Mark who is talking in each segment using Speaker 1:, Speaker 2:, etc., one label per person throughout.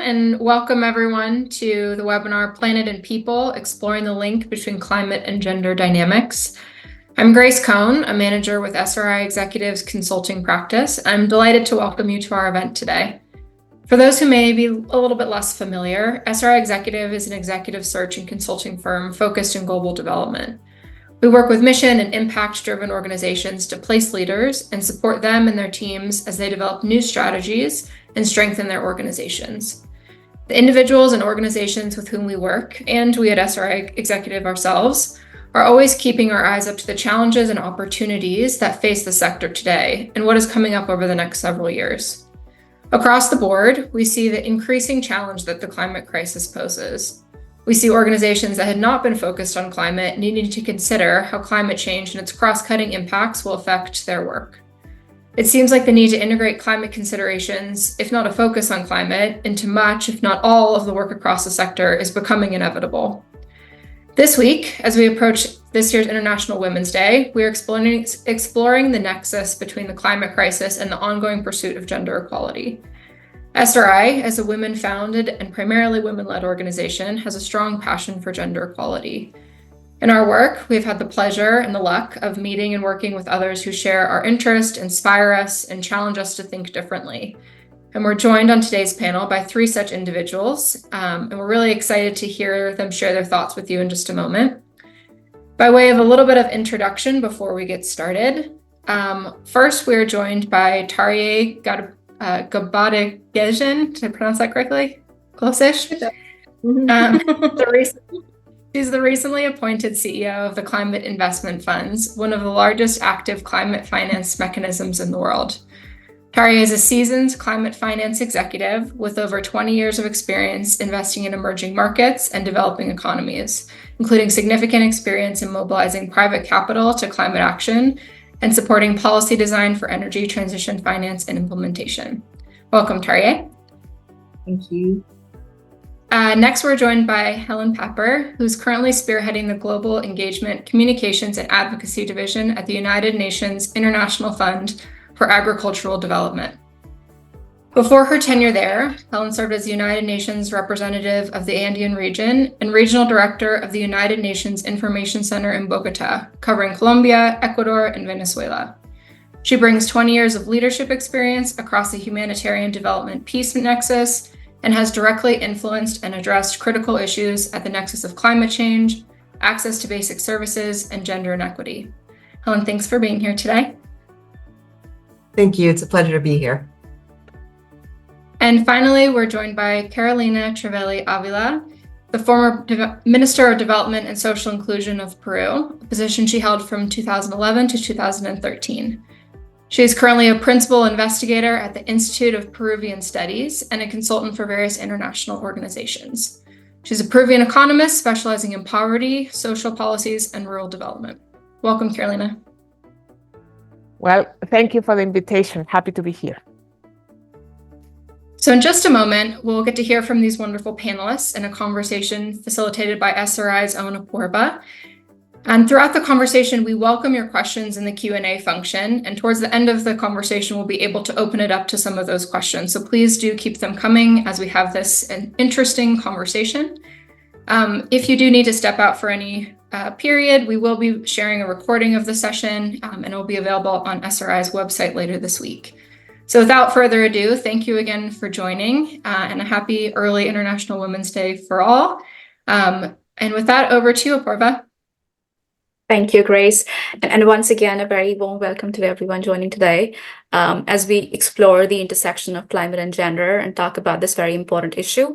Speaker 1: and welcome everyone to the webinar Planet and People, Exploring the Link Between Climate and Gender Dynamics. I'm Grace Cohn, a manager with SRI Executives Consulting Practice. I'm delighted to welcome you to our event today. For those who may be a little bit less familiar, SRI Executive is an executive search and consulting firm focused in global development. We work with mission and impact-driven organizations to place leaders and support them and their teams as they develop new strategies and strengthen their organizations. The individuals and organizations with whom we work, and we at SRI Executive ourselves, are always keeping our eyes up to the challenges and opportunities that face the sector today and what is coming up over the next several years. Across the board, we see the increasing challenge that the climate crisis poses. We see organizations that had not been focused on climate needing to consider how climate change and its cross-cutting impacts will affect their work. It seems like the need to integrate climate considerations, if not a focus on climate, into much, if not all, of the work across the sector is becoming inevitable. This week, as we approach this year's International Women's Day, we are exploring the nexus between the climate crisis and the ongoing pursuit of gender equality. SRI, as a women-founded and primarily women-led organization, has a strong passion for gender equality. In our work, we've had the pleasure and the luck of meeting and working with others who share our interest, inspire us, and challenge us to think differently. And we're joined on today's panel by three such individuals, and we're really excited to hear them share their thoughts with you in just a moment. By way of a little bit of introduction before we get started, first we are joined by Tarye Gabadegejan. Did I pronounce that correctly? Close-ish. She's the recently appointed CEO of the Climate Investment Funds, one of the largest active climate finance mechanisms in the world. Tarye is a seasoned climate finance executive with over 20 years of experience investing in emerging markets and developing economies, including significant experience in mobilizing private capital to climate action and supporting policy design for energy transition finance and implementation. Welcome, Tarye.
Speaker 2: Thank you.
Speaker 1: Next, we're joined by Helen Pepper, who's currently spearheading the Global Engagement, Communications, and Advocacy Division at the United Nations International Fund for Agricultural Development. Before her tenure there, Helen served as the United Nations representative of the Andean region and regional director of the United Nations Information Center in Bogota, covering Colombia, Ecuador, and Venezuela. She brings 20 years of leadership experience across the humanitarian development peace nexus and has directly influenced and addressed critical issues at the nexus of climate change, access to basic services, and gender inequity. Helen, thanks for being here today.
Speaker 2: Thank you. It's a pleasure to be here.
Speaker 1: And finally, we're joined by Carolina Trevelli Avila, the former Minister of Development and Social Inclusion of Peru, a position she held from 2011 to 2013. She is currently a principal investigator at the Institute of Peruvian Studies and a consultant for various international organizations. She's a Peruvian economist specializing in poverty, social policies, and rural development. Welcome, Carolina.
Speaker 3: Well, thank you for the invitation. Happy to be here.
Speaker 1: So in just a moment, we'll get to hear from these wonderful panelists in a conversation facilitated by SRI's own Apurva. And throughout the conversation, we welcome your questions in the Q&A function. And towards the end of the conversation, we'll be able to open it up to some of those questions. So please do keep them coming as we have this an interesting conversation. If you do need to step out for any period, we will be sharing a recording of the session and it will be available on SRI's website later this week. So without further ado, thank you again for joining and a happy early International Women's Day for all. And with that, over to you, Apurva.
Speaker 4: Thank you, Grace. And once again, a very warm welcome to everyone joining today as we explore the intersection of climate and gender and talk about this very important issue.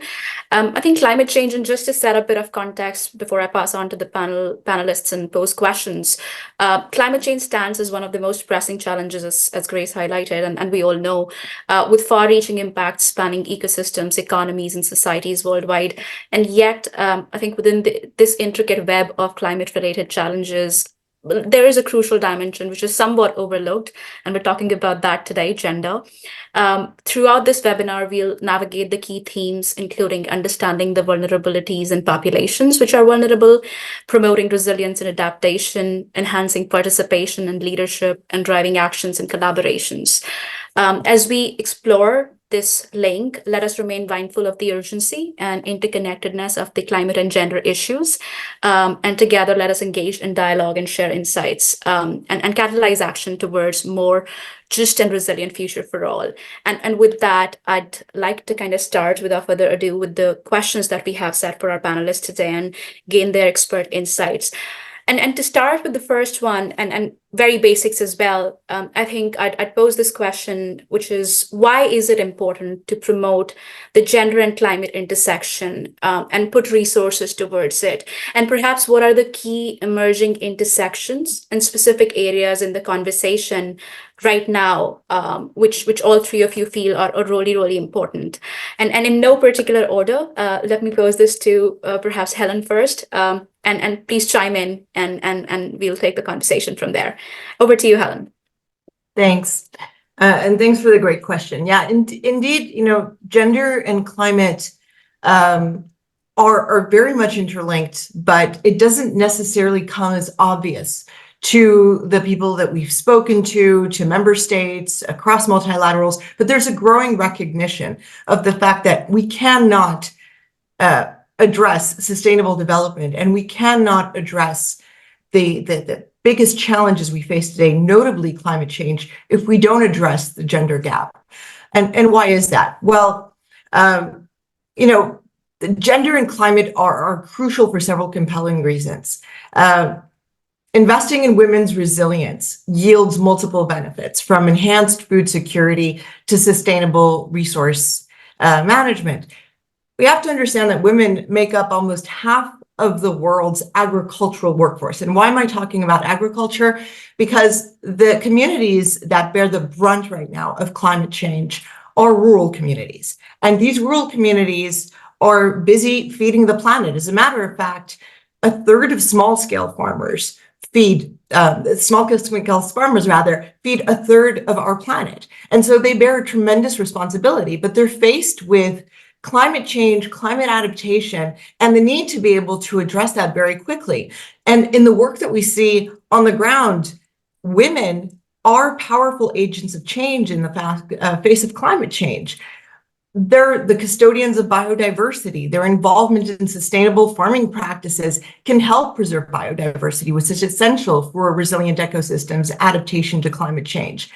Speaker 4: I think climate change, and just to set a bit of context before I pass on to the panelists and pose questions, climate change stands as one of the most pressing challenges, as Grace highlighted, and we all know, with far-reaching impacts spanning ecosystems, economies, and societies worldwide. And yet, I think within this intricate web of climate-related challenges, there is a crucial dimension which is somewhat overlooked, and we're talking about that today, gender. Throughout this webinar, we'll navigate the key themes, including understanding the vulnerabilities in populations which are vulnerable, promoting resilience and adaptation, enhancing participation and leadership, and driving actions and collaborations. As we explore this link, let us remain mindful of the urgency and interconnectedness of the climate and gender issues. And together, let us engage in dialogue and share insights and catalyze action towards more just and resilient future for all. And with that, I'd like to kind of start without further ado with the questions that we have set for our panelists today and gain their expert insights. And to start with the first one, and very basics as well, I think I'd pose this question, which is, why is it important to promote the gender and climate intersection and put resources towards it? And perhaps what are the key emerging intersections and specific areas in the conversation right now, which all three of you feel are really, really important? And in no particular order, let me pose this to perhaps Helen first. And please chime in and we'll take the conversation from there. Over to you, Helen.
Speaker 2: Thanks. And thanks for the great question. Yeah, indeed, gender and climate are very much interlinked, but it doesn't necessarily come as obvious to the people that we've spoken to member states, across multilaterals, but there's a growing recognition of the fact that we cannot address sustainable development, and we cannot address the biggest challenges we face today, notably climate change, if we don't address the gender gap. And why is that? Well, the gender and climate are crucial for several compelling reasons. Investing in women's resilience yields multiple benefits, from enhanced food security to sustainable resource management. We have to understand that women make up almost half of the world's agricultural workforce. And why am I talking about agriculture? Because the communities that bear the brunt right now of climate change are rural communities. And these rural communities are busy feeding the planet. As a matter of fact, a third of small-scale farmers feed a third of our planet. And so they bear a tremendous responsibility, but they're faced with climate change, climate adaptation, and the need to be able to address that very quickly. And in the work that we see on the ground, women are powerful agents of change in the face of climate change. They're the custodians of biodiversity. Their involvement in sustainable farming practices can help preserve biodiversity, which is essential for resilient ecosystems' adaptation to climate change.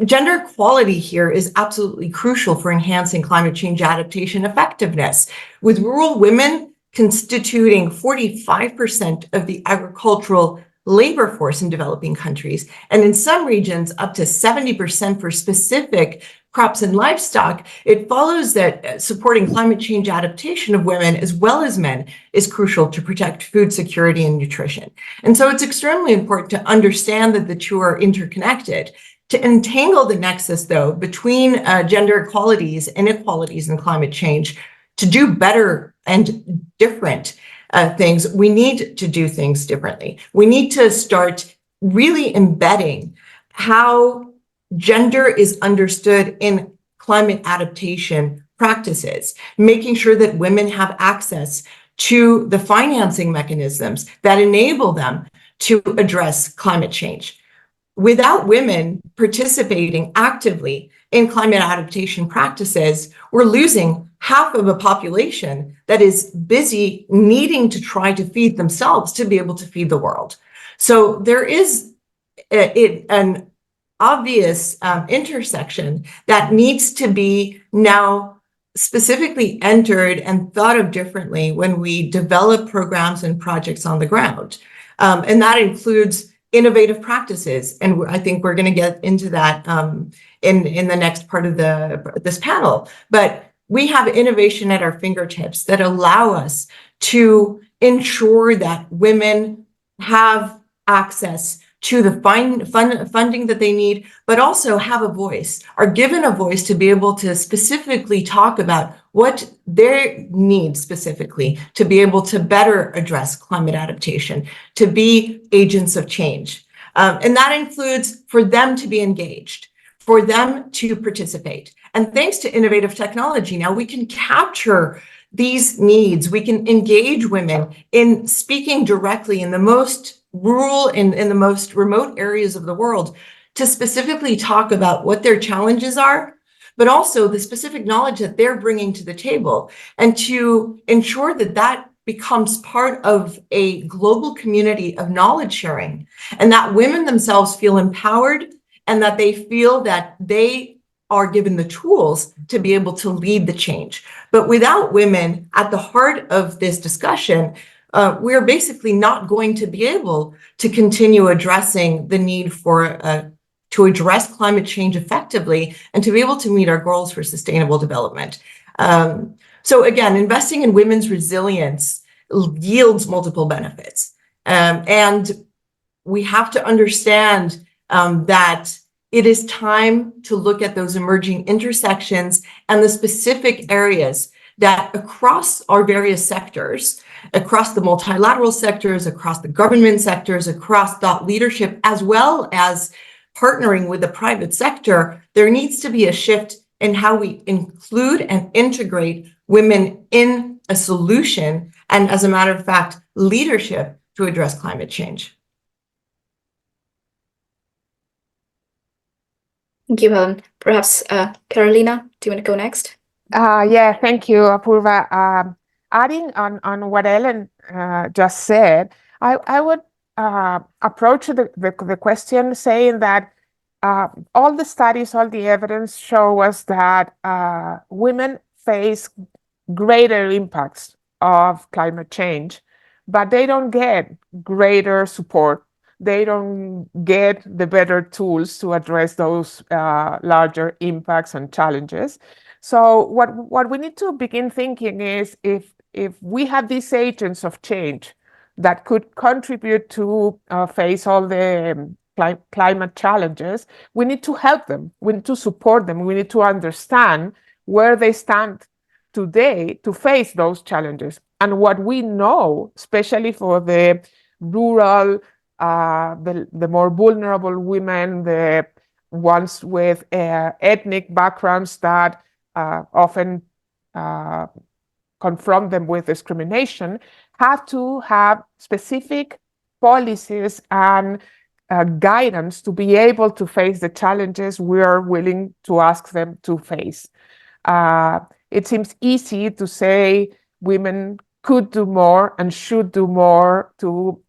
Speaker 2: Gender equality here is absolutely crucial for enhancing climate change adaptation effectiveness, with rural women constituting 45% of the agricultural labor force in developing countries, and in some regions up to 70% for specific crops and livestock. It follows that supporting climate change adaptation of women as well as men is crucial to protect food security and nutrition. And so it's extremely important to understand that the two are interconnected. To entangle the nexus, though, between gender equalities, inequalities, and climate change, to do better and different things, we need to do things differently. We need to start really embedding how gender is understood in climate adaptation practices, making sure that women have access to the financing mechanisms that enable them to address climate change. Without women participating actively in climate adaptation practices, we're losing half of a population that is busy needing to try to feed themselves to be able to feed the world. So there is an obvious intersection that needs to be now specifically entered and thought of differently when we develop programs and projects on the ground. And that includes innovative practices. And I think we're going to get into that in the next part of this panel. But we have innovation at our fingertips that allow us to ensure that women have access to the funding that they need, but also have a voice, are given a voice to be able to specifically talk about what they need specifically to be able to better address climate adaptation, to be agents of change. And that includes for them to be engaged, for them to participate. And thanks to innovative technology, now we can capture these needs. We can engage women in speaking directly in the most rural and in the most remote areas of the world to specifically talk about what their challenges are, but also the specific knowledge that they're bringing to the table, and to ensure that that becomes part of a global community of knowledge sharing, and that women themselves feel empowered and that they feel that they are given the tools to be able to lead the change. But without women at the heart of this discussion, we're basically not going to be able to continue addressing the need for to address climate change effectively and to be able to meet our goals for sustainable development. So again, investing in women's resilience yields multiple benefits. And we have to understand that it is time to look at those emerging intersections and the specific areas that across our various sectors, across the multilateral sectors, across the government sectors, across thought leadership, as well as partnering with the private sector, there needs to be a shift in how we include and integrate women in a solution, and as a matter of fact, leadership to address climate change.
Speaker 4: Thank you, Helen. Perhaps Carolina, do you want to go next?
Speaker 3: Yeah, thank you, Apurva. Adding on what Ellen just said, I would approach the question saying that all the studies, all the evidence show us that women face greater impacts of climate change, but they don't get greater support. They don't get the better tools to address those larger impacts and challenges. So what we need to begin thinking is if we have these agents of change that could contribute to face all the climate challenges, we need to help them. We need to support them. We need to understand where they stand today to face those challenges. And what we know, especially for the rural, the more vulnerable women, the ones with ethnic backgrounds that often confront them with discrimination, have to have specific policies and guidance to be able to face the challenges we are willing to ask them to face. It seems easy to say women could do more and should do more to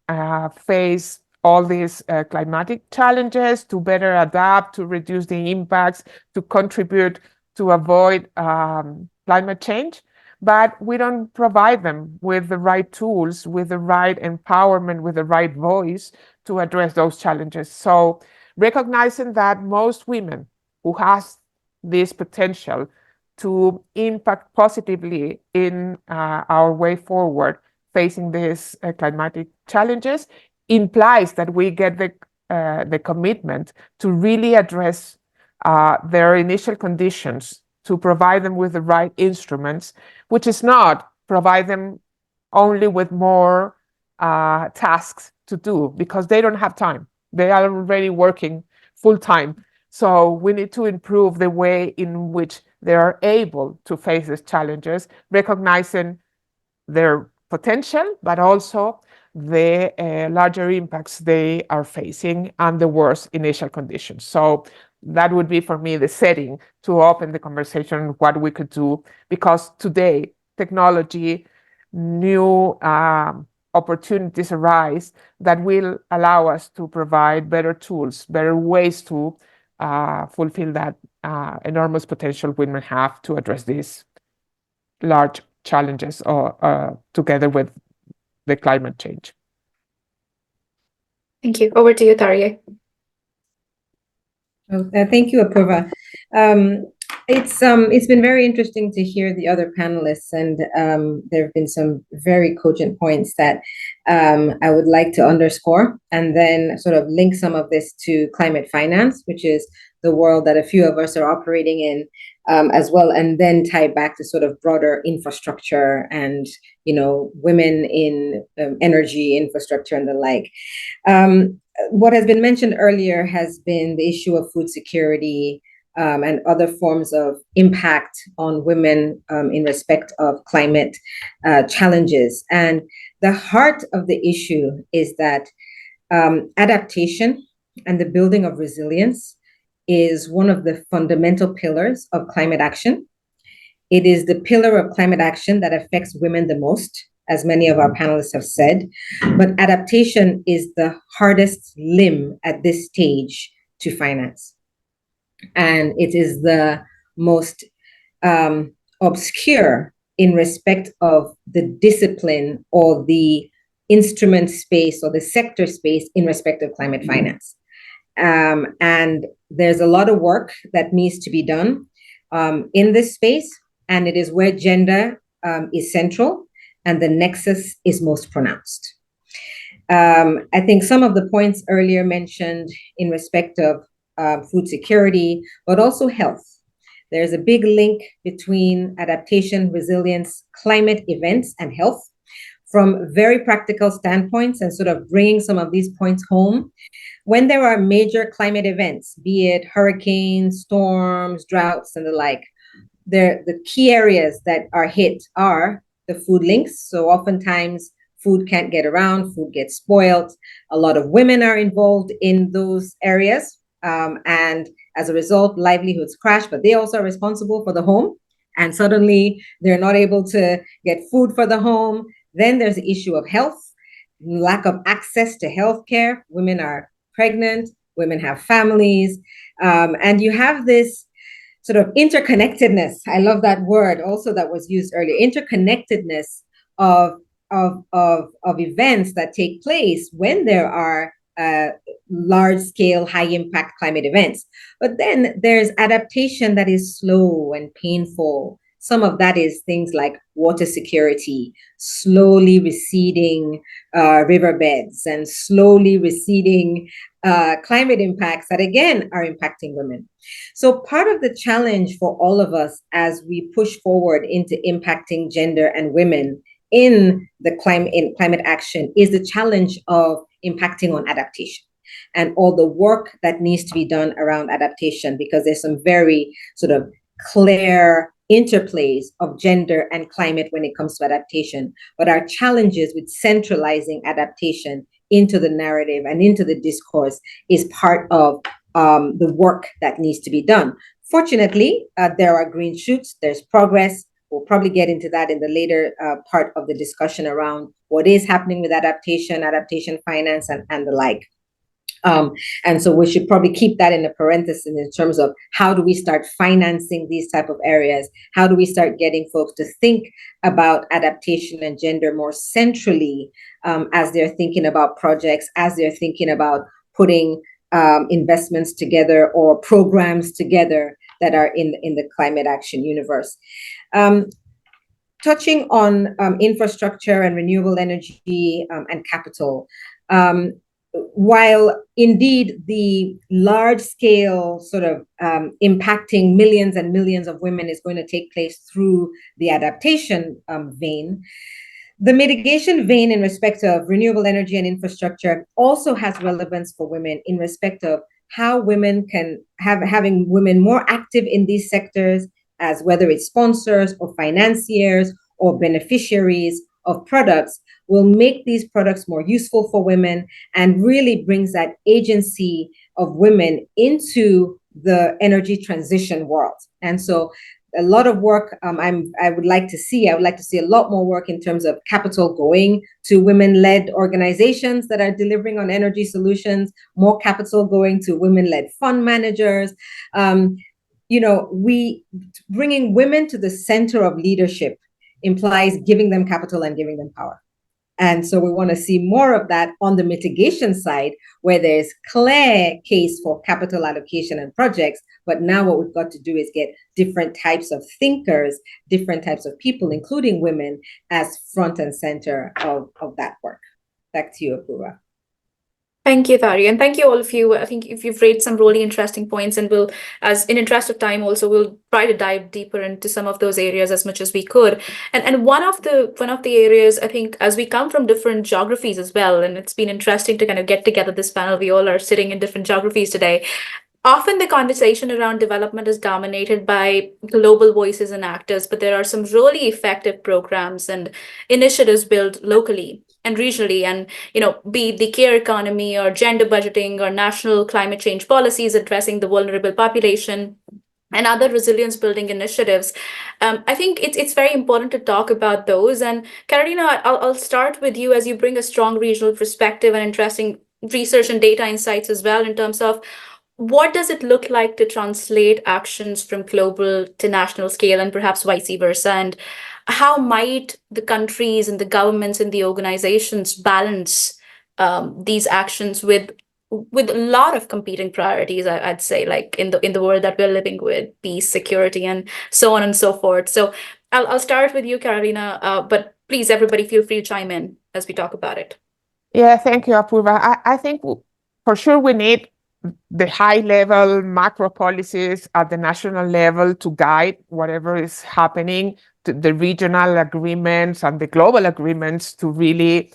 Speaker 3: face all these climatic challenges, to better adapt, to reduce the impacts, to contribute to avoid climate change. But we don't provide them with the right tools, with the right empowerment, with the right voice to address those challenges. So recognizing that most women who has this potential to impact positively in our way forward facing these climatic challenges implies that we get the commitment to really address their initial conditions, to provide them with the right instruments, which is not provide them only with more tasks to do, because they don't have time. They are already working full time. So we need to improve the way in which they are able to face these challenges, recognizing their potential, but also the larger impacts they are facing and the worst initial conditions. So that would be for me the setting to open the conversation what we could do, because today technology, new opportunities arise that will allow us to provide better tools, better ways to fulfill that enormous potential women have to address these large challenges together with the climate change.
Speaker 4: Thank you. Over to you, Tarye.
Speaker 5: Oh, thank you, Apurva. It's been very interesting to hear the other panelists, and there have been some very cogent points that I would like to underscore, and then sort of link some of this to climate finance, which is the world that a few of us are operating in, as well, and then tie back to sort of broader infrastructure and, you know, women in energy infrastructure and the like. What has been mentioned earlier has been the issue of food security and other forms of impact on women in respect of climate challenges. And the heart of the issue is that adaptation and the building of resilience is one of the fundamental pillars of climate action. It is the pillar of climate action that affects women the most, as many of our panelists have said. But adaptation is the hardest limb at this stage to finance. And it is the most obscure in respect of the discipline or the instrument space or the sector space in respect of climate finance. And there's a lot of work that needs to be done in this space, and it is where gender is central and the nexus is most pronounced. I think some of the points earlier mentioned in respect of food security, but also health. There's a big link between adaptation, resilience, climate events, and health from very practical standpoints, and sort of bringing some of these points home. When there are major climate events, be it hurricanes, storms, droughts, and the like, the key areas that are hit are the food links. So oftentimes food can't get around, food gets spoiled. A lot of women are involved in those areas. And as a result, livelihoods crash, but they also are responsible for the home. And suddenly they're not able to get food for the home. Then there's the issue of health, lack of access to healthcare. Women are pregnant, women have families. And you have this sort of interconnectedness. I love that word also that was used earlier, interconnectedness of events that take place when there are large-scale, high-impact climate events. But then there's adaptation that is slow and painful. Some of that is things like water security, slowly receding riverbeds, and slowly receding climate impacts that, again, are impacting women. So part of the challenge for all of us as we push forward into impacting gender and women in climate action is the challenge of impacting on adaptation and all the work that needs to be done around adaptation, because there's some very sort of clear interplays of gender and climate when it comes to adaptation. But our challenges with centralizing adaptation into the narrative and into the discourse is part of the work that needs to be done. Fortunately, there are green shoots, there's progress. We'll probably get into that in the later part of the discussion around what is happening with adaptation finance, and the like. And so we should probably keep that in a parenthesis in terms of how do we start financing these type of areas? How do we start getting folks to think about adaptation and gender more centrally as they're thinking about projects, as they're thinking about putting investments together or programs together that are in the climate action universe. Touching on infrastructure and renewable energy and capital, while indeed the large-scale sort of impacting millions and millions of women is going to take place through the adaptation vein, the mitigation vein in respect of renewable energy and infrastructure also has relevance for women in respect of how women can having women more active in these sectors, as whether it's sponsors or financiers or beneficiaries of products, will make these products more useful for women and really brings that agency of women into the energy transition world. And so a lot of work I would like to see a lot more work in terms of capital going to women-led organizations that are delivering on energy solutions, more capital going to women-led fund managers. Bringing women to the center of leadership implies giving them capital and giving them power. And so we want to see more of that on the mitigation side, where there's clear case for capital allocation and projects. But now what we've got to do is get different types of thinkers, different types of people, including women, as front and center of that work. Back to you, Apurva.
Speaker 4: Thank you, Thari, and thank you all of you. I think if you've raised some really interesting points, and we'll, as in interest of time, also we'll try to dive deeper into some of those areas as much as we could. And one of the areas, I think, as we come from different geographies as well, and it's been interesting to kind of get together this panel. We all are sitting in different geographies today. Often the conversation around development is dominated by global voices and actors, but there are some really effective programs and initiatives built locally. and regionally, and be it the care economy or gender budgeting or national climate change policies addressing the vulnerable population and other resilience building initiatives. I think it's very important to talk about those. And Carolina, I'll start with you, as you bring a strong regional perspective and interesting research and data insights as well, in terms of what does it look like to translate actions from global to national scale, and perhaps vice versa, and how might the countries and the governments and the organizations balance these actions with a lot of competing priorities, I'd say, like in the world that we're living with, peace, security, and so on and so forth. So I'll start with you, Carolina, but please, everybody, feel free to chime in as we talk about it.
Speaker 3: Yeah, thank you, Apurva. I think for sure we need the high level macro policies at the national level to guide whatever is happening, to the regional agreements and the global agreements to really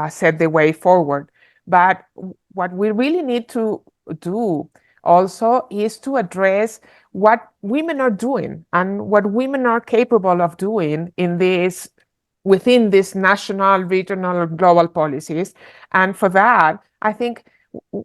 Speaker 3: set the way forward. But what we really need to do also is to address what women are doing and what women are capable of doing within these national, regional, global policies. And for that, I think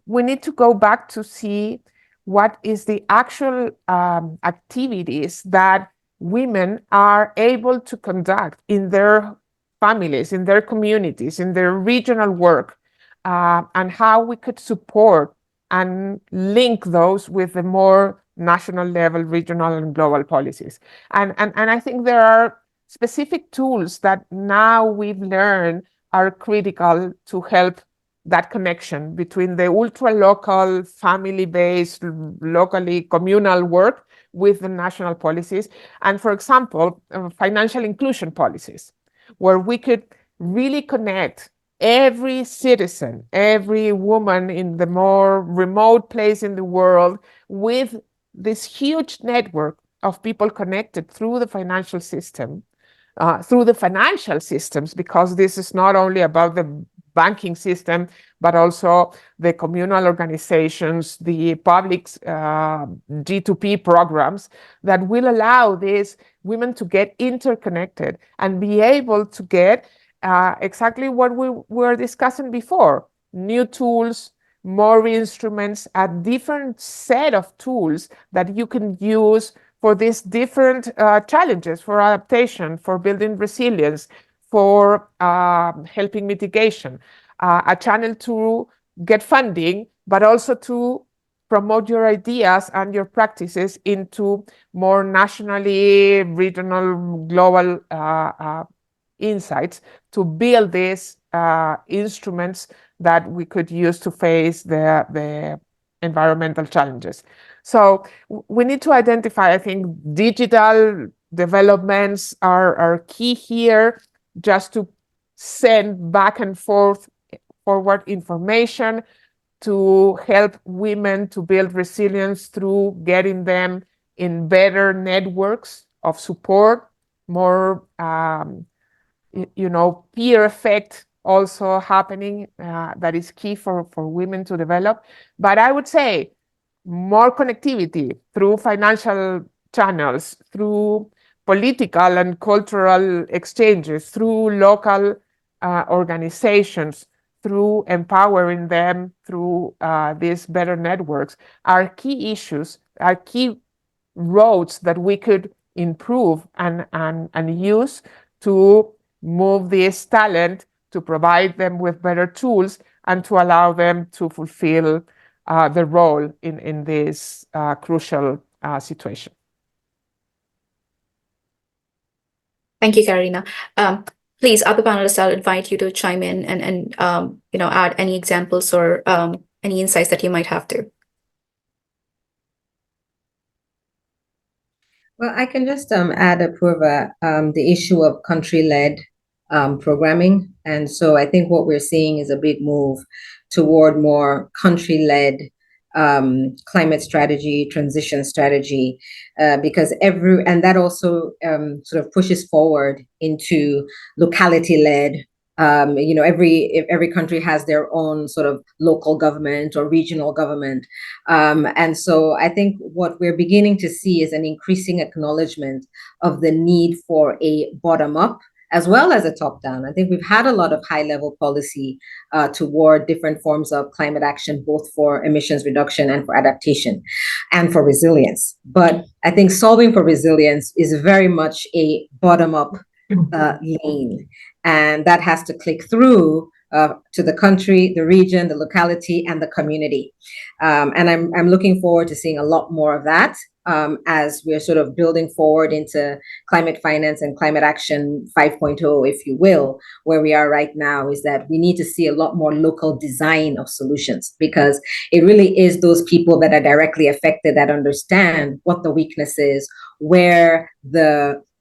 Speaker 3: we need to go back to see what is the actual activities that women are able to conduct in their families, in their communities, in their regional work, and how we could support and link those with the more national level, regional and global policies. And I think there are specific tools that now we've learned are critical to help that connection between the ultra-local, family-based, locally communal work with the national policies. And for example, financial inclusion policies, where we could really connect every citizen, every woman in the more remote place in the world with this huge network of people connected through the financial system, through the financial systems, because this is not only about the banking system, but also the communal organizations, the public G2P programs that will allow these women to get interconnected and be able to get exactly what we were discussing before: new tools, more instruments, a different set of tools that you can use for these different challenges, for adaptation, for building resilience, for helping mitigation, a channel to get funding, but also to promote your ideas and your practices into more nationally, regional, global insights to build these instruments that we could use to face the environmental challenges. So we need to identify, I think, digital developments are key here, just to send back and forward information to help women to build resilience through getting them in better networks of support, more peer effect also happening, that is key for women to develop. But I would say more connectivity through financial channels, through political and cultural exchanges, through local organizations, through empowering them through these better networks, are key issues, are key roads that we could improve and use to move this talent, to provide them with better tools, and to allow them to fulfill the role in this crucial situation.
Speaker 4: Thank you, Karina. Please, other panelists, I'll invite you to chime in and add any examples or any insights that you might have to.
Speaker 5: Well, I can just add, Apurva, the issue of country-led programming. And so I think what we're seeing is a big move toward more country-led climate strategy, transition strategy, because and that also sort of pushes forward into locality-led. Every country has their own sort of local government or regional government. And so I think what we're beginning to see is an increasing acknowledgement of the need for a bottom-up as well as a top-down. I think we've had a lot of high-level policy toward different forms of climate action, both for emissions reduction and for adaptation and for resilience. But I think solving for resilience is very much a bottom-up lane, and that has to click through to the country, the region, the locality, and the community. And I'm looking forward to seeing a lot more of that as we're sort of building forward into climate finance and climate action 5.0, if you will. Where we are right now is that we need to see a lot more local design of solutions, because it really is those people that are directly affected that understand what the weakness is, where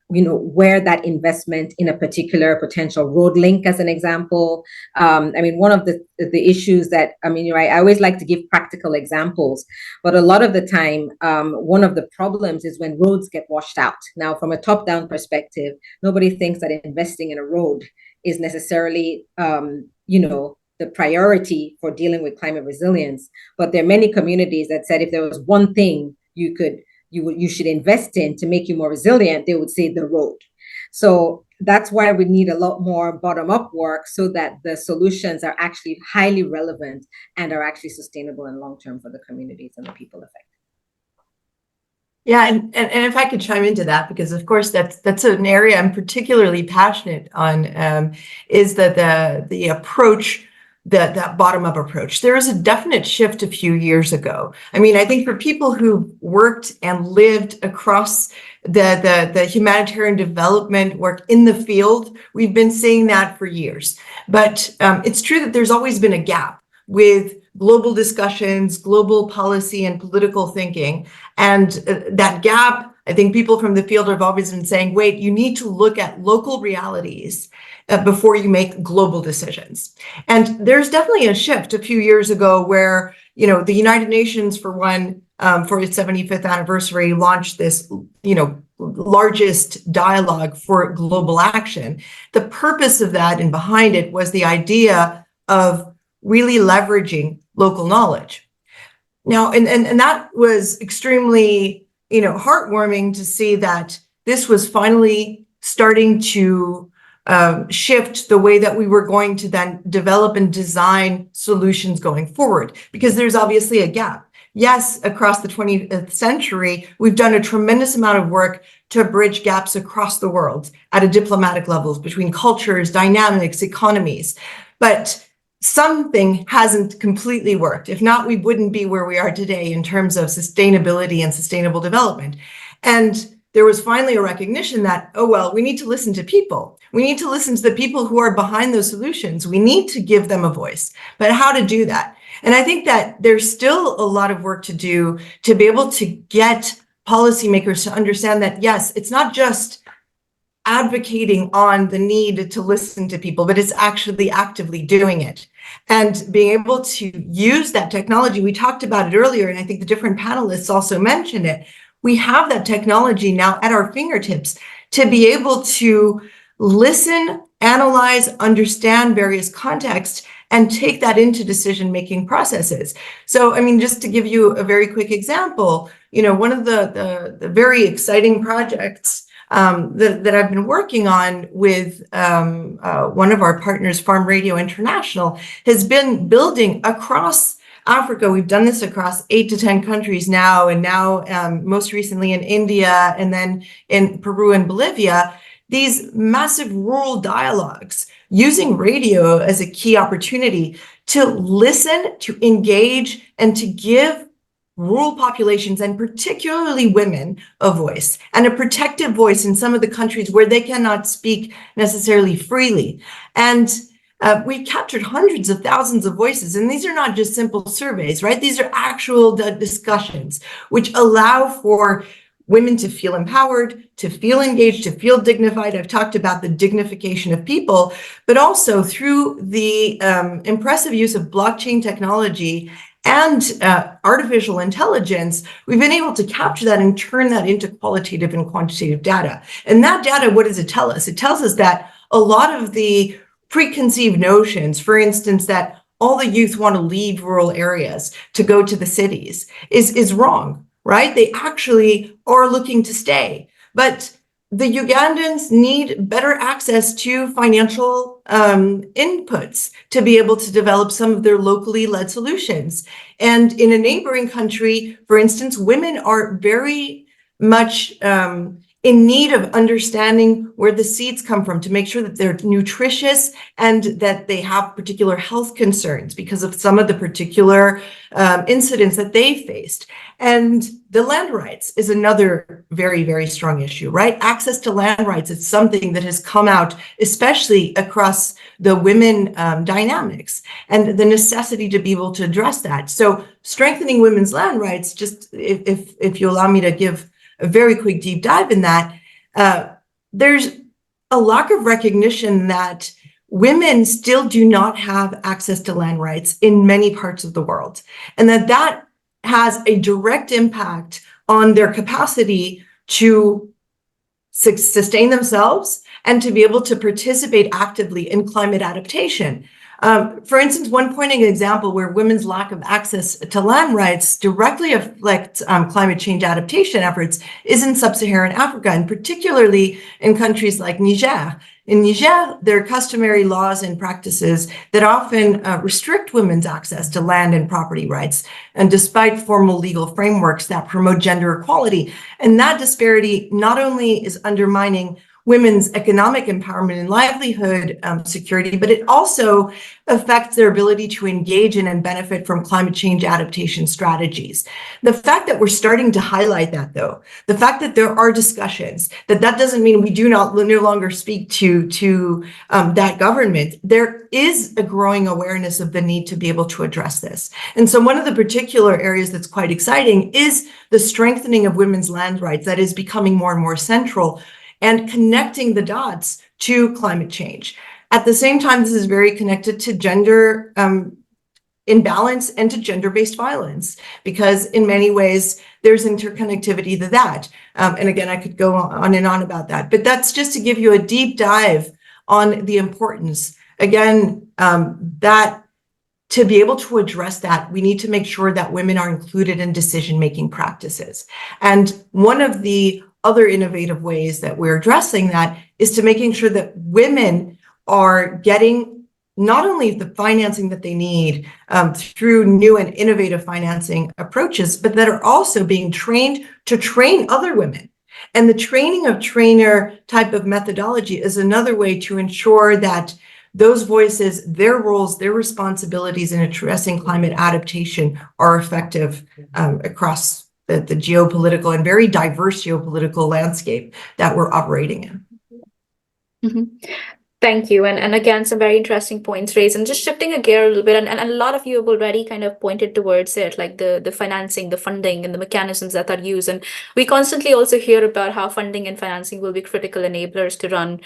Speaker 5: where that investment in a particular potential road link, as an example. I mean, one of the issues that, I always like to give practical examples, but a lot of the time, one of the problems is when roads get washed out. Now, from a top-down perspective, nobody thinks that investing in a road is necessarily, the priority for dealing with climate resilience. But there are many communities that said if there was one thing you should invest in to make you more resilient, they would say the road. So that's why we need a lot more bottom-up work, so that the solutions are actually highly relevant and are actually sustainable and long-term for the communities and the people affected.
Speaker 2: Yeah, and if I could chime into that, because of course that's an area I'm particularly passionate on, is that the approach, that bottom-up approach. There was a definite shift a few years ago. I mean, I think for people who worked and lived across the humanitarian development work in the field, we've been seeing that for years. But it's true that there's always been a gap with global discussions, global policy and political thinking. And that gap, I think people from the field have always been saying, wait, you need to look at local realities before you make global decisions. And there's definitely a shift a few years ago where, the United Nations, for one, for its 75th anniversary, launched this, largest dialogue for global action. The purpose of that and behind it was the idea of really leveraging local knowledge. Now, and that was extremely, heartwarming to see that this was finally starting to shift the way that we were going to then develop and design solutions going forward, because there's obviously a gap. Yes, across the 20th century, we've done a tremendous amount of work to bridge gaps across the world at a diplomatic levels between cultures, dynamics, economies. But something hasn't completely worked. If not, we wouldn't be where we are today in terms of sustainability and sustainable development. And there was finally a recognition that, we need to listen to people. We need to listen to the people who are behind those solutions. We need to give them a voice. But how to do that? And I think that there's still a lot of work to do to be able to get policymakers to understand that, yes, it's not just advocating on the need to listen to people, but it's actually actively doing it and being able to use that technology. We talked about it earlier, and I think the different panelists also mentioned it. We have that technology now at our fingertips to be able to listen, analyze, understand various contexts, and take that into decision-making processes. So, just to give you a very quick example, one of the very exciting projects that I've been working on with one of our partners, Farm Radio International, has been building across Africa. We've done this across 8 to 10 countries now, and now most recently in India, and then in Peru and Bolivia, these massive rural dialogues using radio as a key opportunity to listen, to engage, and to give rural populations, and particularly women, a voice, and a protective voice in some of the countries where they cannot speak necessarily freely. And we captured hundreds of thousands of voices, and these are not just simple surveys, right? These are actual discussions which allow for women to feel empowered, to feel engaged, to feel dignified. I've talked about the dignification of people, but also through the impressive use of blockchain technology and artificial intelligence, we've been able to capture that and turn that into qualitative and quantitative data. And that data, what does it tell us? It tells us that a lot of the preconceived notions, for instance, that all the youth want to leave rural areas to go to the cities is wrong, right? They actually are looking to stay. But the Ugandans need better access to financial inputs to be able to develop some of their locally led solutions. And in a neighboring country, for instance, women are very much in need of understanding where the seeds come from to make sure that they're nutritious and that they have particular health concerns because of some of the particular incidents that they faced. And the land rights is another very, very strong issue, right? Access to land rights is something that has come out, especially across the women dynamics, and the necessity to be able to address that. So strengthening women's land rights, just if you allow me to give a very quick deep dive in that, there's a lack of recognition that women still do not have access to land rights in many parts of the world, and that has a direct impact on their capacity to sustain themselves and to be able to participate actively in climate adaptation. For instance, one pointing example where women's lack of access to land rights directly affects climate change adaptation efforts is in sub-Saharan Africa, and particularly in countries like Niger. In Niger, there are customary laws and practices that often restrict women's access to land and property rights, and despite formal legal frameworks that promote gender equality. And that disparity not only is undermining women's economic empowerment and livelihood security, but it also affects their ability to engage in and benefit from climate change adaptation strategies. The fact that we're starting to highlight that, though, the fact that there are discussions, that doesn't mean we do no longer speak to that government. There is a growing awareness of the need to be able to address this. And so one of the particular areas that's quite exciting is the strengthening of women's land rights that is becoming more and more central, and connecting the dots to climate change. At the same time, this is very connected to gender imbalance and to gender-based violence, because in many ways, there's interconnectivity to that. And again, I could go on and on about that, but that's just to give you a deep dive on the importance. Again, that to be able to address that, we need to make sure that women are included in decision-making practices. And one of the other innovative ways that we're addressing that is to making sure that women are getting not only the financing that they need through new and innovative financing approaches, but that are also being trained to train other women. And the training of trainer type of methodology is another way to ensure that those voices, their roles, their responsibilities in addressing climate adaptation are effective across the geopolitical and very diverse geopolitical landscape that we're operating in.
Speaker 4: Mm-hmm. Thank you. And again, some very interesting points raised. And just shifting a gear a little bit, and a lot of you have already kind of pointed towards it, like the financing, the funding, and the mechanisms that are used. And we constantly also hear about how funding and financing will be critical enablers to turn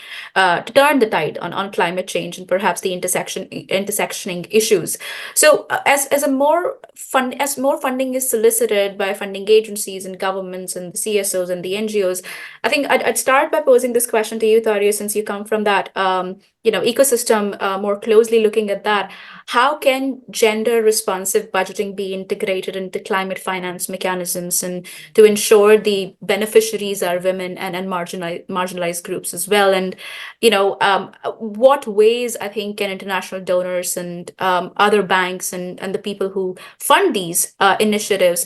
Speaker 4: the tide on climate change and perhaps the intersectioning issues. So as more funding is solicited by funding agencies and governments and the CSOs and the NGOs, I think I'd start by posing this question to you, Tharia, since you come from that ecosystem, more closely looking at that. How can gender responsive budgeting be integrated into climate finance mechanisms and to ensure the beneficiaries are women and marginalized groups as well? And what ways I think can international donors and other banks and the people who fund these initiatives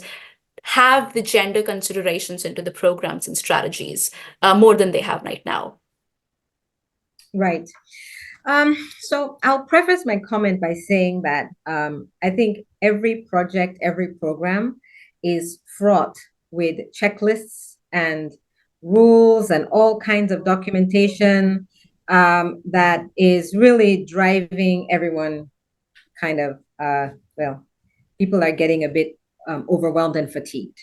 Speaker 4: have the gender considerations into the programs and strategies more than they have right now?
Speaker 5: Right. So I'll preface my comment by saying that I think every project, every program is fraught with checklists and rules and all kinds of documentation that is really driving everyone kind of, people are getting a bit overwhelmed and fatigued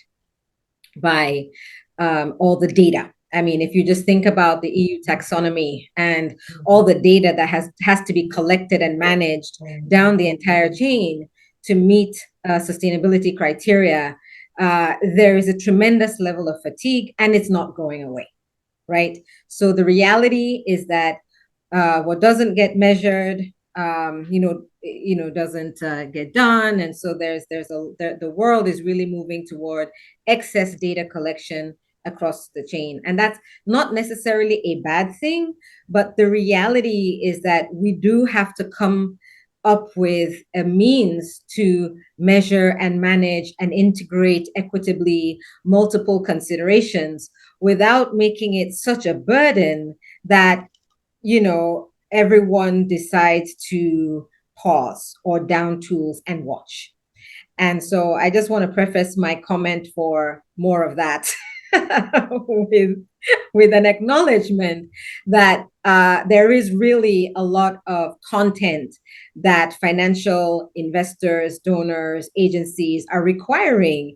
Speaker 5: by all the data. I mean, if you just think about the EU taxonomy and all the data that has to be collected and managed down the entire chain to meet sustainability criteria, there is a tremendous level of fatigue, and it's not going away, right? So the reality is that what doesn't get measured, doesn't get done, and so the world is really moving toward excess data collection across the chain. And that's not necessarily a bad thing, but the reality is that we do have to come up with a means to measure and manage and integrate equitably multiple considerations without making it such a burden that, everyone decides to pause or down tools and watch. And so I just want to preface my comment for more of that with an acknowledgement that there is really a lot of content that financial investors, donors, agencies are requiring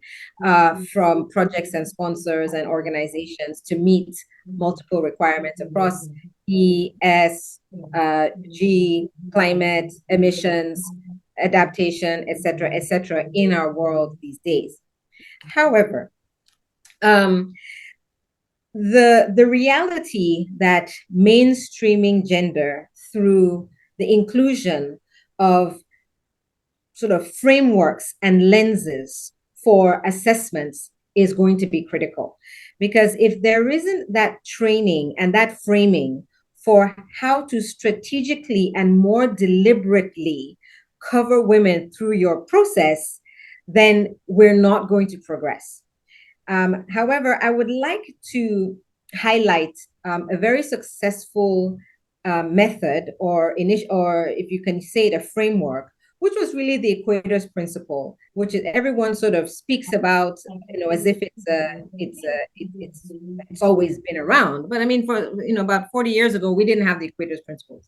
Speaker 5: from projects and sponsors and organizations to meet multiple requirements across E, S, G, climate, emissions, adaptation, et cetera, in our world these days. However, the reality that mainstreaming gender through the inclusion of sort of frameworks and lenses for assessments is going to be critical. Because if there isn't that training and that framing for how to strategically and more deliberately cover women through your process, then we're not going to progress. However, I would like to highlight a very successful method, or if you can say it, a framework, which was really the Equators Principle, which everyone sort of speaks about, as if it's always been around. But I mean, for about 40 years ago, we didn't have the Equators Principles.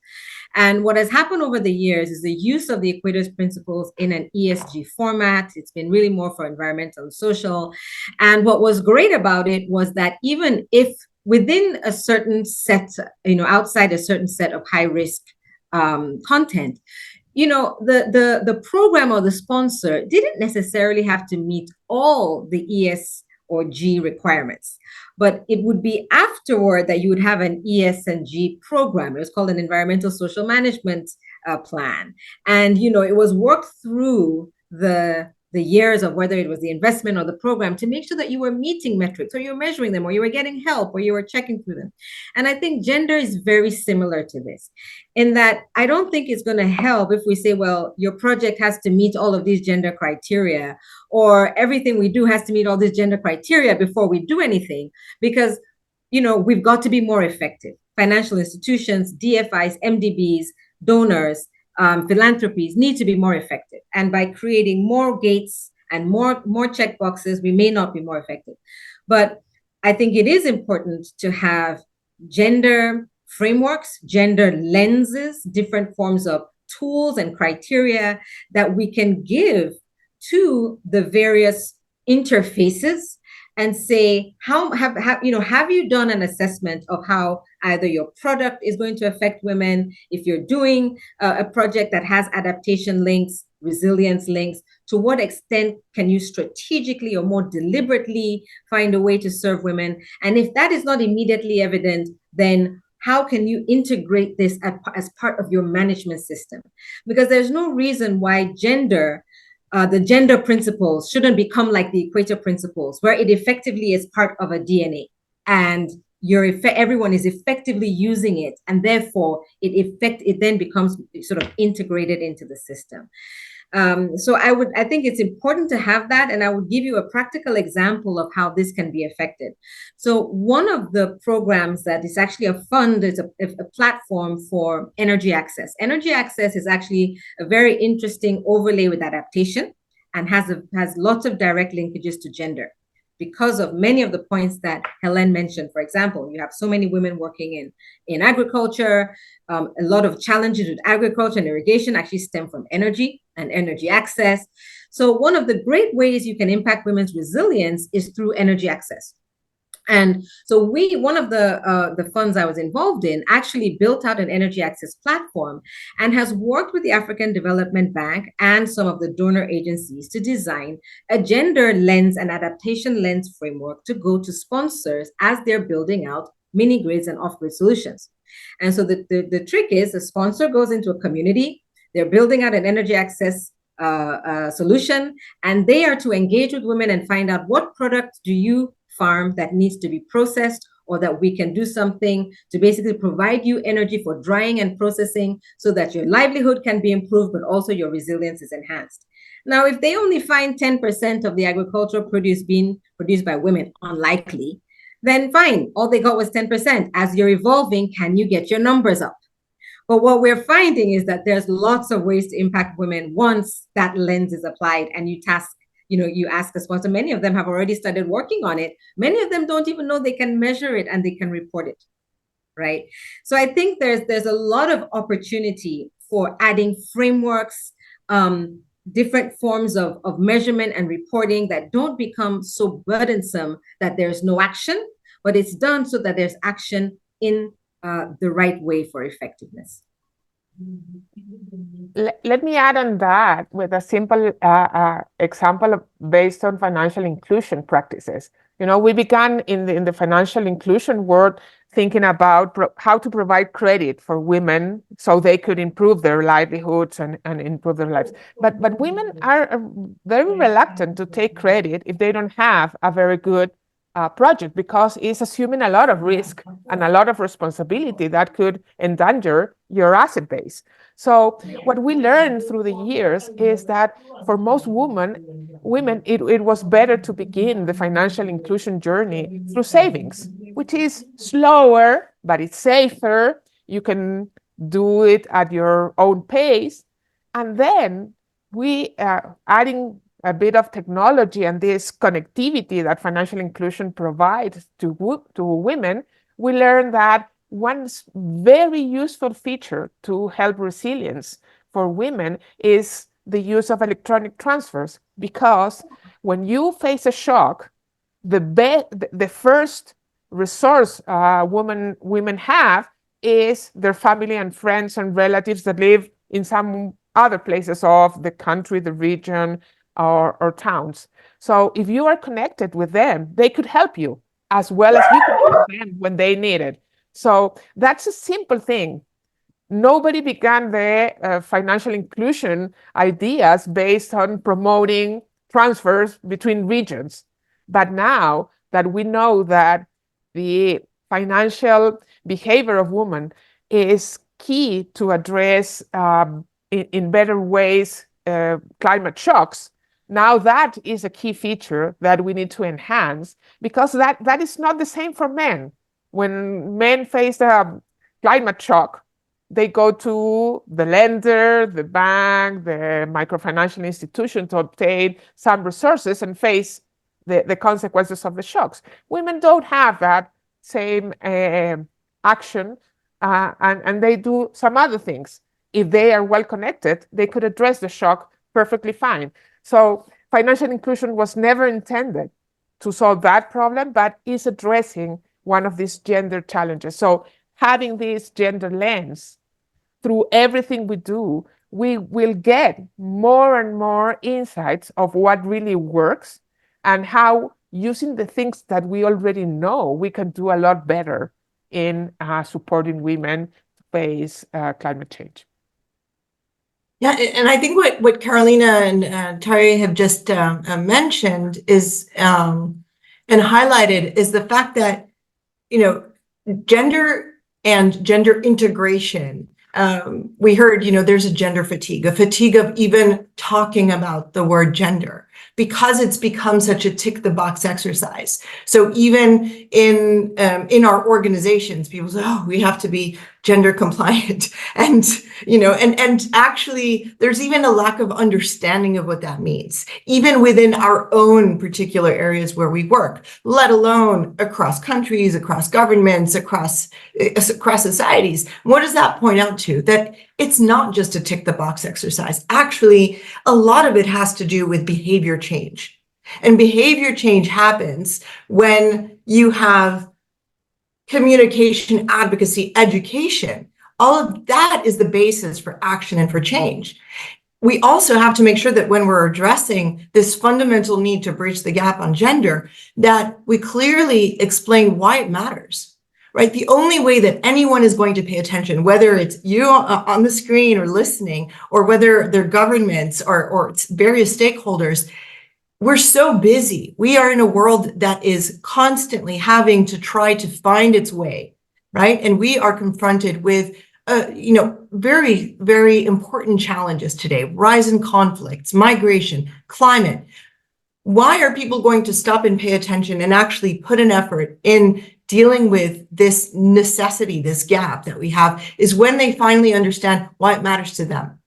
Speaker 5: And what has happened over the years is the use of the Equators Principles in an ESG format. It's been really more for environmental and social. And what was great about it was that even if within a certain set, outside a certain set of high risk content, the program or the sponsor didn't necessarily have to meet all the ES or G requirements, but it would be afterward that you would have an ES and G program. It was called an environmental social management plan. And, it was worked through the years of whether it was the investment or the program to make sure that you were meeting metrics, or you were measuring them, or you were getting help, or you were checking through them. And I think gender is very similar to this, in that I don't think it's going to help if we say, well, your project has to meet all of these gender criteria, or everything we do has to meet all these gender criteria before we do anything, because, we've got to be more effective. Financial institutions, DFIs, MDBs, donors, philanthropies need to be more effective. And by creating more gates and more check boxes, we may not be more effective. But I think it is important to have gender frameworks, gender lenses, different forms of tools and criteria that we can give to the various interfaces and say, have you done an assessment of how either your product is going to affect women? If you're doing a project that has adaptation links, resilience links, to what extent can you strategically or more deliberately find a way to serve women? And if that is not immediately evident, then how can you integrate this as part of your management system? Because there's no reason why the gender principles shouldn't become like the Equator Principles, where it effectively is part of a DNA, and everyone is effectively using it, and therefore it then becomes sort of integrated into the system. So I think it's important to have that, and I would give you a practical example of how this can be affected. So one of the programs that is actually a fund is a platform for energy access. Energy access is actually a very interesting overlay with adaptation, and has lots of direct linkages to gender, because of many of the points that Helen mentioned. For example, you have so many women working in agriculture. A lot of challenges with agriculture and irrigation actually stem from energy and energy access. So one of the great ways you can impact women's resilience is through energy access. And so one of the funds I was involved in actually built out an energy access platform and has worked with the African Development Bank and some of the donor agencies to design a gender lens and adaptation lens framework to go to sponsors as they're building out mini grids and off-grid solutions. And so the trick is, the sponsor goes into a community, they're building out an energy access solution, and they are to engage with women and find out, what product do you farm that needs to be processed, or that we can do something to basically provide you energy for drying and processing so that your livelihood can be improved, but also your resilience is enhanced. Now, if they only find 10% of the agricultural produce being produced by women unlikely, then fine, all they got was 10%. As you're evolving, can you get your numbers up? But what we're finding is that there's lots of ways to impact women once that lens is applied and you ask a sponsor. Many of them have already started working on it. Many of them don't even know they can measure it and they can report it, right? So I think there's a lot of opportunity for adding frameworks, different forms of measurement and reporting that don't become so burdensome that there's no action, but it's done so that there's action in the right way for effectiveness.
Speaker 3: Let me add on that with a simple example based on financial inclusion practices. We began in the financial inclusion world thinking about how to provide credit for women so they could improve their livelihoods and improve their lives. But women are very reluctant to take credit if they don't have a very good project, because it's assuming a lot of risk and a lot of responsibility that could endanger your asset base. So what we learned through the years is that for most women, it was better to begin the financial inclusion journey through savings, which is slower, but it's safer. You can do it at your own pace. And then we adding a bit of technology and this connectivity that financial inclusion provides to women, we learned that one very useful feature to help resilience for women is the use of electronic transfers, because when you face a shock, the first resource women have is their family and friends and relatives that live in some other places of the country, the region, or towns. So if you are connected with them, they could help you as well as you could help them when they need it. So that's a simple thing. Nobody began the financial inclusion ideas based on promoting transfers between regions. But now that we know that the financial behavior of women is key to address in better ways climate shocks, now that is a key feature that we need to enhance, because that is not the same for men. When men face a climate shock, they go to the lender, the bank, the microfinancial institution to obtain some resources and face the consequences of the shocks. Women don't have that same action, and they do some other things. If they are well connected, they could address the shock perfectly fine. So financial inclusion was never intended to solve that problem, but is addressing one of these gender challenges. So having this gender lens through everything we do, we will get more and more insights of what really works and how, using the things that we already know, we can do a lot better in supporting women to face climate change.
Speaker 2: Yeah, and I think what Carolina and Tari have just mentioned is and highlighted is the fact that gender and gender integration. We heard there's a gender fatigue, a fatigue of even talking about the word gender, because it's become such a tick the box exercise. So even in our organizations, people say, oh, we have to be gender compliant, and actually there's even a lack of understanding of what that means, even within our own particular areas where we work, let alone across countries, across governments, across societies. What does that point out to? That it's not just a tick the box exercise. Actually, a lot of it has to do with behavior change. And behavior change happens when you have communication, advocacy, education. All of that is the basis for action and for change. We also have to make sure that when we're addressing this fundamental need to bridge the gap on gender, that we clearly explain why it matters, right? The only way that anyone is going to pay attention, whether it's you on the screen or listening, or whether they're governments or various stakeholders, we're so busy. We are in a world that is constantly having to try to find its way, right? And we are confronted with, very, very important challenges today: rise in conflicts, migration, climate. Why are people going to stop and pay attention and actually put an effort in dealing with this necessity, this gap that we have, is when they finally understand why it matters to them.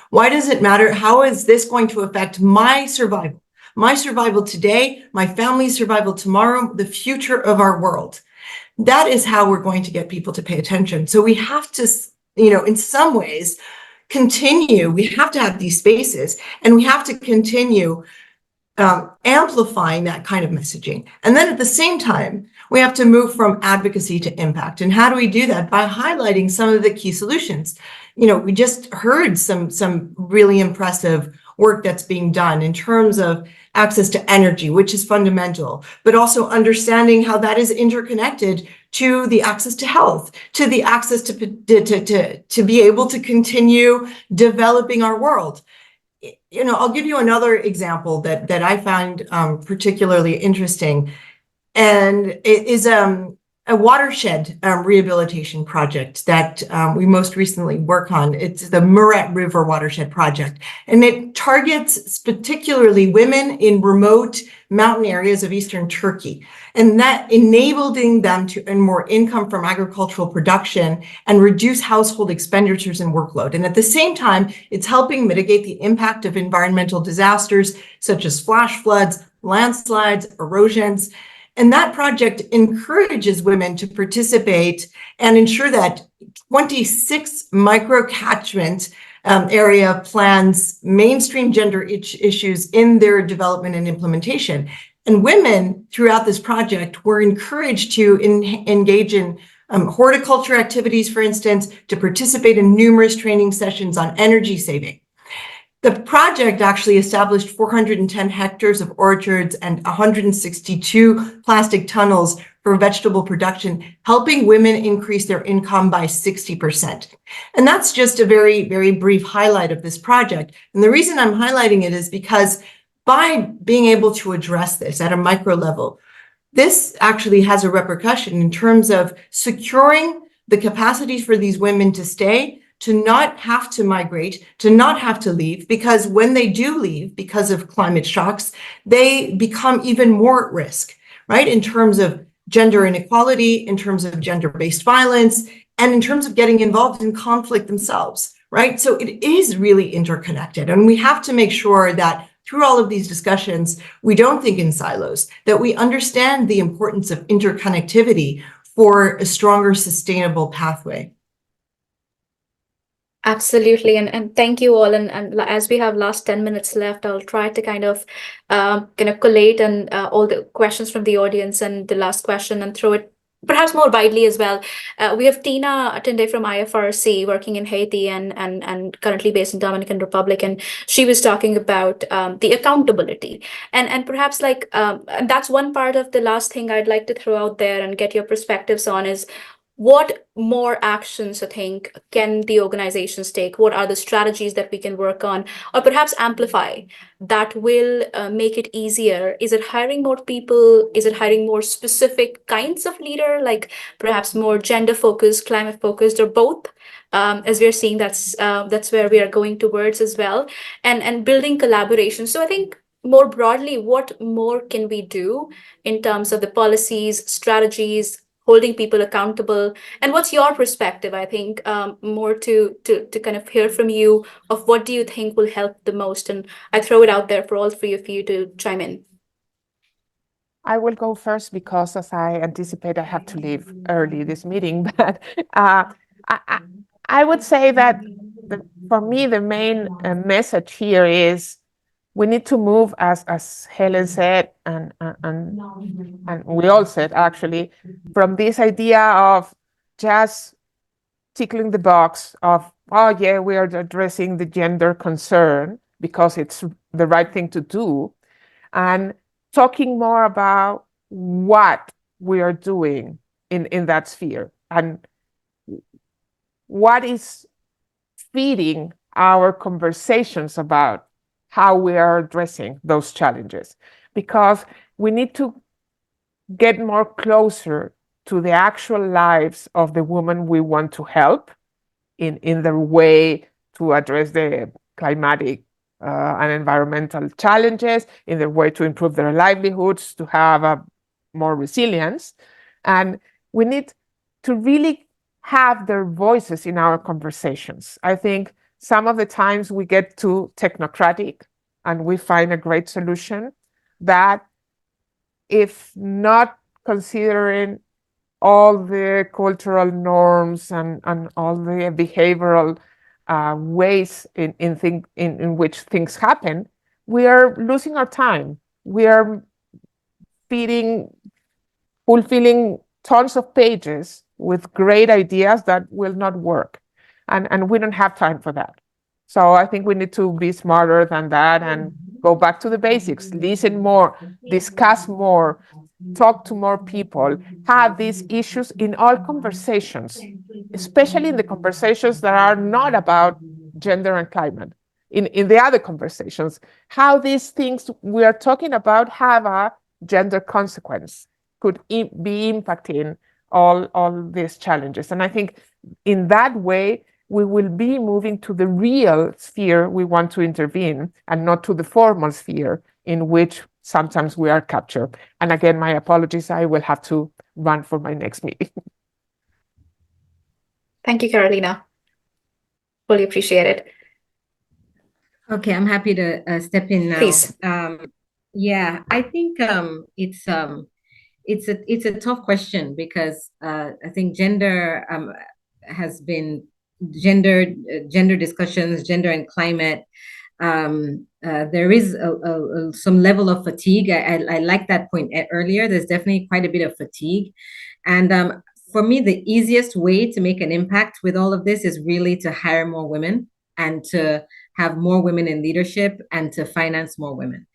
Speaker 2: Why does it matter? How is this going to affect my survival? My survival today, my family's survival tomorrow, the future of our world. That is how we're going to get people to pay attention. So we have to, in some ways, continue. We have to have these spaces, and we have to continue amplifying that kind of messaging. And then at the same time, we have to move from advocacy to impact. And how do we do that? By highlighting some of the key solutions. We just heard some really impressive work that's being done in terms of access to energy, which is fundamental, but also understanding how that is interconnected to the access to health, to the access to be able to continue developing our world. I'll give you another example that I find particularly interesting, and it is a watershed rehabilitation project that we most recently work on. It's the Murat River Watershed Project, and it targets particularly women in remote mountain areas of eastern Turkey, and that enabling them to earn more income from agricultural production and reduce household expenditures and workload. And at the same time, it's helping mitigate the impact of environmental disasters such as flash floods, landslides, erosions. And that project encourages women to participate and ensure that 26 micro-catchment area plans mainstream gender issues in their development and implementation. And women throughout this project were encouraged to engage in horticulture activities, for instance, to participate in numerous training sessions on energy saving. The project actually established 410 hectares of orchards and 162 plastic tunnels for vegetable production, helping women increase their income by 60%. And that's just a very, very brief highlight of this project. And the reason I'm highlighting it is because by being able to address this at a micro level, this actually has a repercussion in terms of securing the capacity for these women to stay, to not have to migrate, to not have to leave, because when they do leave because of climate shocks, they become even more at risk, right? In terms of gender inequality, in terms of gender-based violence, and in terms of getting involved in conflict themselves, right? So it is really interconnected. And we have to make sure that through all of these discussions, we don't think in silos, that we understand the importance of interconnectivity for a stronger, sustainable pathway.
Speaker 4: Absolutely, and thank you all. And as we have last 10 minutes left, I'll try to kind of collate and all the questions from the audience and the last question and throw it perhaps more widely as well. We have Tina Attende from IFRC working in Haiti and currently based in Dominican Republic, and she was talking about the accountability and perhaps and that's one part of the last thing I'd like to throw out there and get your perspectives on is what more actions I think can the organizations take? What are the strategies that we can work on or perhaps amplify that will make it easier? Is it hiring more people? Is it hiring more specific kinds of leader, like perhaps more gender focused, climate focused, or both? As we're seeing, that's where we are going towards as well, and building collaboration. So I think more broadly, what more can we do in terms of the policies, strategies, holding people accountable, and what's your perspective? I think more to kind of hear from you of what do you think will help the most, and I throw it out there for all three of you to chime in.
Speaker 3: I will go first because, as I anticipate, I have to leave early this meeting. But I would say that for me, the main message here is we need to move, as Helen said, and we all said actually, from this idea of just tickling the box of, oh yeah, we are addressing the gender concern because it's the right thing to do, and talking more about what we are doing in that sphere and what is feeding our conversations about how we are addressing those challenges, because we need to get more closer to the actual lives of the women we want to help in their way to address the climatic and environmental challenges, in their way to improve their livelihoods, to have a more resilience. And we need to really have their voices in our conversations. I think some of the times we get too technocratic and we find a great solution that, if not considering all the cultural norms and all the behavioral ways in which things happen, we are losing our time. We are fulfilling tons of pages with great ideas that will not work. And we don't have time for that. So I think we need to be smarter than that and go back to the basics, listen more, discuss more, talk to more people, have these issues in all conversations, especially in the conversations that are not about gender and climate. In the other conversations, how these things we are talking about have a gender consequence, could be impacting all these challenges. And I think in that way, we will be moving to the real sphere we want to intervene, and not to the formal sphere in which sometimes we are captured. And again, my apologies, I will have to run for my next meeting.
Speaker 4: Thank you, Carolina. Fully appreciate it.
Speaker 5: Okay, I'm happy to step in now.
Speaker 4: Please.
Speaker 5: Yeah, I think it's a tough question, because I think gender has been gender discussions, gender and climate. There is some level of fatigue. I like that point earlier. There's definitely quite a bit of fatigue, and for me, the easiest way to make an impact with all of this is really to hire more women, and to have more women in leadership, and to finance more women.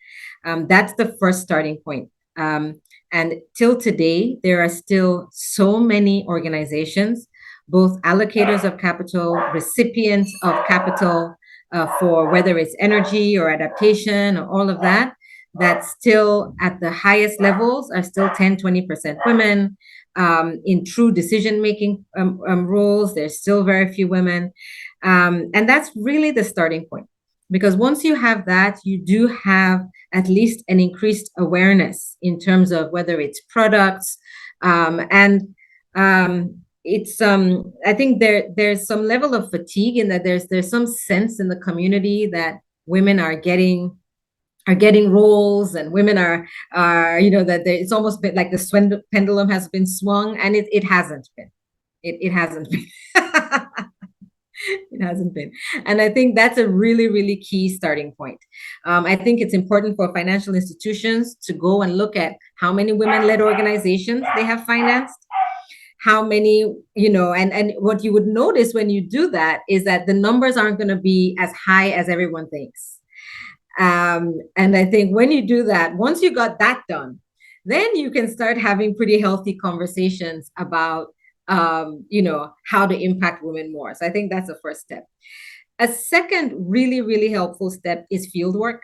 Speaker 5: That's the first starting point. And till today, there are still so many organizations, both allocators of capital, recipients of capital, for whether it's energy or adaptation or all of that, that still at the highest levels are still 10-20% women. In true decision-making roles, there's still very few women. And that's really the starting point. Because once you have that, you do have at least an increased awareness in terms of whether it's products, it's I think there's some level of fatigue in that there's some sense in the community that women are getting roles, and women are that it's almost been like the pendulum has been swung, and it hasn't been. It hasn't been. It hasn't been. And I think that's a really, really key starting point. I think it's important for financial institutions to go and look at how many women-led organizations they have financed, how many, and what you would notice when you do that is that the numbers aren't going to be as high as everyone thinks. And I think when you do that, once you got that done, then you can start having pretty healthy conversations about how to impact women more. So I think that's the first step. A second really, really helpful step is fieldwork.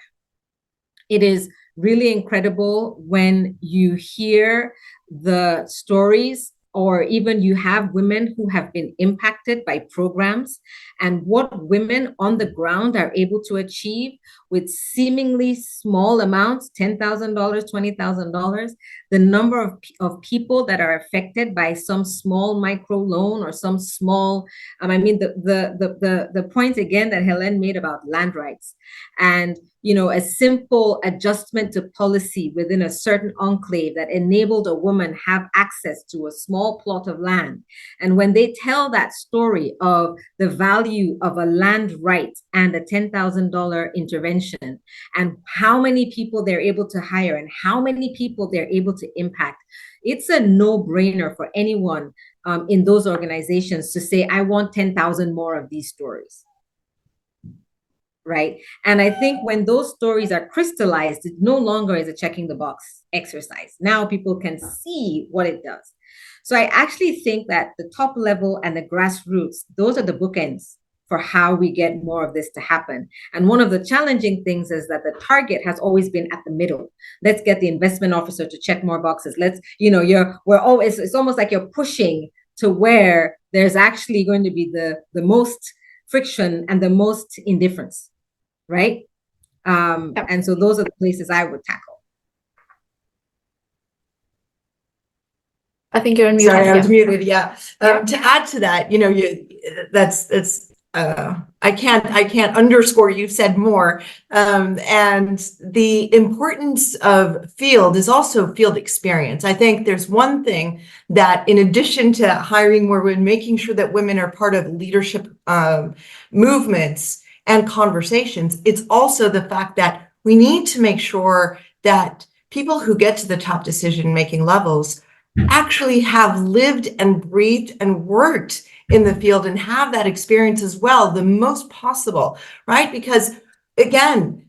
Speaker 5: It is really incredible when you hear the stories, or even you have women who have been impacted by programs, and what women on the ground are able to achieve with seemingly small amounts, $10,000, $20,000, the number of people that are affected by some small micro loan or some small, the point again that Helen made about land rights, and a simple adjustment to policy within a certain enclave that enabled a woman have access to a small plot of land. And when they tell that story of the value of a land right and a $10,000 intervention, and how many people they're able to hire and how many people they're able to impact, it's a no-brainer for anyone in those organizations to say, I want 10,000 more of these stories. Right. And I think when those stories are crystallized, it no longer is a checking the box exercise. Now people can see what it does. So I actually think that the top level and the grassroots, those are the bookends for how we get more of this to happen. And one of the challenging things is that the target has always been at the middle. Let's get the investment officer to check more boxes. Let's, it's almost like you're pushing to where there's actually going to be the most friction and the most indifference, right? And so those are the places I would tackle.
Speaker 4: I think you're on mute.
Speaker 2: Sorry, I was muted. Yeah. To add to that, I can't underscore, you've said more. And the importance of field is also field experience. I think there's one thing that, in addition to hiring more women, making sure that women are part of leadership movements and conversations, it's also the fact that we need to make sure that people who get to the top decision-making levels actually have lived and breathed and worked in the field and have that experience as well, the most possible, right? Because again,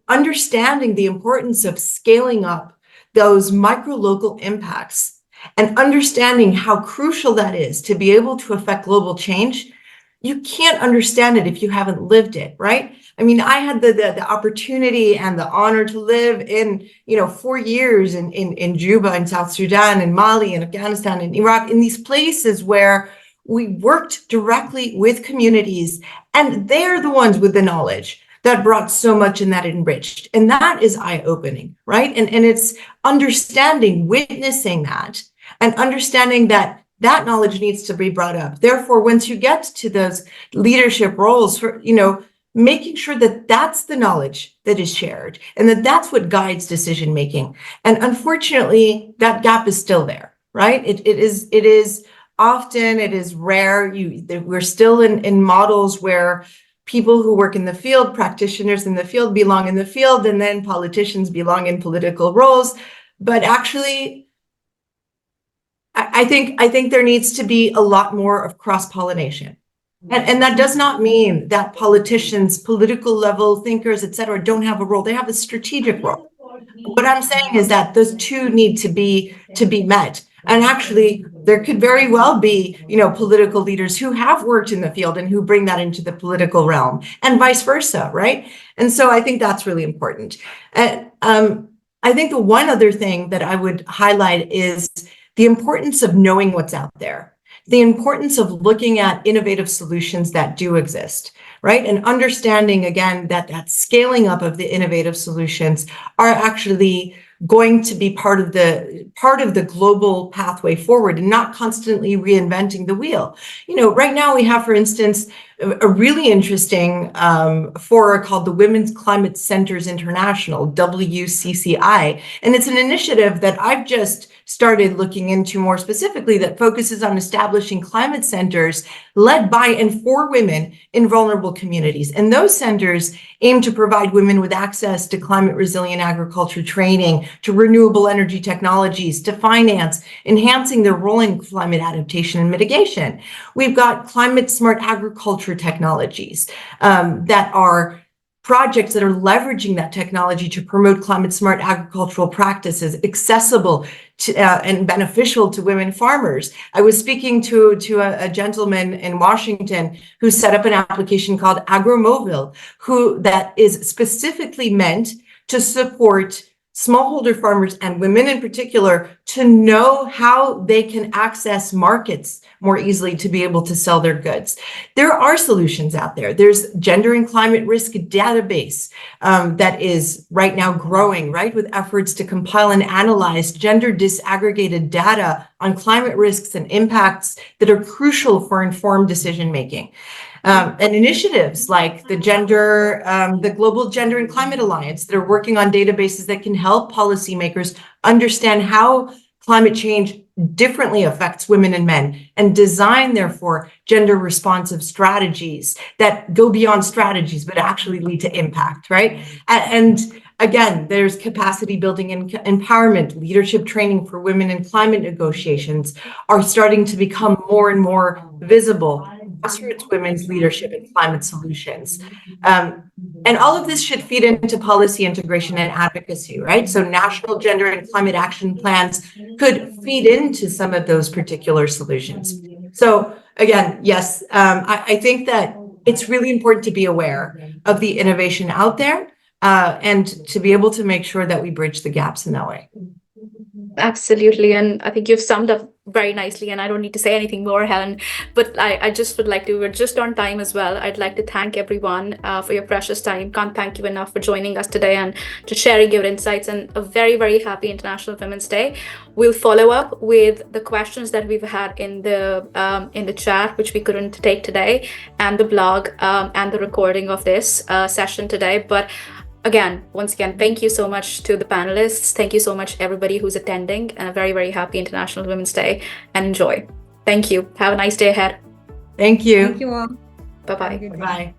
Speaker 2: understanding the importance of scaling up those micro local impacts and understanding how crucial that is to be able to affect global change, you can't understand it if you haven't lived it, right? I mean, I had the opportunity and the honor to live in, 4 years in Juba, in South Sudan, in Mali, in Afghanistan, in Iraq, in these places where we worked directly with communities, and they're the ones with the knowledge that brought so much and that enriched. And that is eye-opening, right? And it's understanding, witnessing that, and understanding that that knowledge needs to be brought up. Therefore, once you get to those leadership roles, making sure that that's the knowledge that is shared and that that's what guides decision making. And unfortunately, that gap is still there, right? It is often, it is rare. We're still in models where people who work in the field, practitioners in the field, belong in the field, and then politicians belong in political roles. But actually, I think there needs to be a lot more of cross-pollination. And that does not mean that politicians, political level thinkers, et cetera, don't have a role. They have a strategic role. What I'm saying is that those two need to be met. And actually, there could very well be, political leaders who have worked in the field and who bring that into the political realm, and vice versa, right? And so I think that's really important. And I think the one other thing that I would highlight is the importance of knowing what's out there, the importance of looking at innovative solutions that do exist, right? And understanding, again, that scaling up of the innovative solutions are actually going to be part of the global pathway forward, and not constantly reinventing the wheel. Right now we have, for instance, a really interesting fora called the Women's Climate Centers International, WCCI, and it's an initiative that I've just started looking into more specifically, that focuses on establishing climate centers led by and for women in vulnerable communities. And those centers aim to provide women with access to climate resilient agriculture training, to renewable energy technologies, to finance, enhancing their role in climate adaptation and mitigation. We've got climate smart agriculture technologies that are projects that are leveraging that technology to promote climate smart agricultural practices, accessible to, and beneficial to women farmers. I was speaking to a gentleman in Washington who set up an application called AgroMovil, that is specifically meant to support smallholder farmers and women in particular to know how they can access markets more easily to be able to sell their goods. There are solutions out there. There's gender and climate risk database that is right now growing, right, with efforts to compile and analyze gender disaggregated data on climate risks and impacts that are crucial for informed decision making. And initiatives like the Global Gender and Climate Alliance that are working on databases that can help policymakers understand how climate change differently affects women and men, and design, therefore, gender responsive strategies that go beyond strategies, but actually lead to impact, right? And again, there's capacity building and empowerment, leadership training for women in climate negotiations are starting to become more and more visible. Grassroots women's leadership in climate solutions. And all of this should feed into policy integration and advocacy, right? So national gender and climate action plans could feed into some of those particular solutions. So again, yes, I think that it's really important to be aware of the innovation out there and to be able to make sure that we bridge the gaps in that way.
Speaker 4: Absolutely. And I think you've summed up very nicely, and I don't need to say anything more, Helen, but I just would like to, we're just on time as well. I'd like to thank everyone for your precious time. Can't thank you enough for joining us today and to sharing your insights, and a very, very happy International Women's Day. We'll follow up with the questions that we've had in the chat, which we couldn't take today, and the blog and the recording of this session today. But again, once again, thank you so much to the panelists. Thank you so much, everybody who's attending, and a very, very happy International Women's Day, and enjoy. Thank you. Have a nice day ahead.
Speaker 2: Thank you.
Speaker 5: Thank you all.
Speaker 4: Bye-bye.
Speaker 2: Bye.